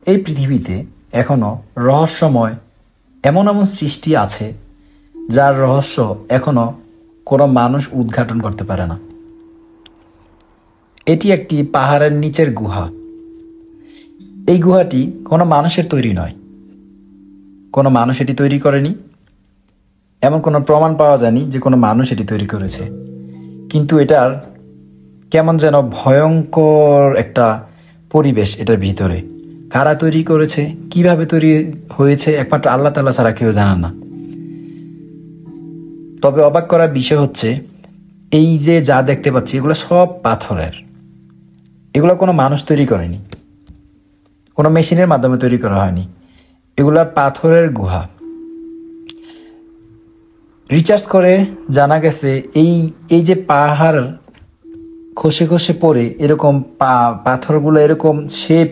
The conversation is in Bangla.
এই পৃথিবীতে এখনো রহস্যময় এমন এমন সৃষ্টি আছে যার রহস্য এখনো কোনো মানুষ উদ্ঘাটন করতে পারে না। এটি একটি পাহাড়ের নিচের গুহা। এই গুহাটি কোনো মানুষের তৈরি নয়, কোনো মানুষ এটি তৈরি করেনি, এমন কোনো প্রমাণ পাওয়া যায়নি যে কোনো মানুষ এটি তৈরি করেছে। কিন্তু এটার কেমন যেন ভয়ঙ্কর একটা পরিবেশ এটার ভিতরে। কারা তৈরি করেছে, কিভাবে তৈরি হয়েছে, একমাত্র আল্লাহ তাআলা ছাড়া কেউ জানে না। তবে অবাক করার বিষয় হচ্ছে, এই যে যা দেখতে পাচ্ছি এগুলো সব পাথরের। এগুলো কোনো মানুষ তৈরি করেনি, কোনো মেশিনের মাধ্যমে তৈরি করা হয়নি। এগুলা পাথরের গুহা। রিসার্চ করে জানা গেছে এই এই যে পাহাড় খসে খসে পড়ে এরকম পাথরগুলো এরকম শেপ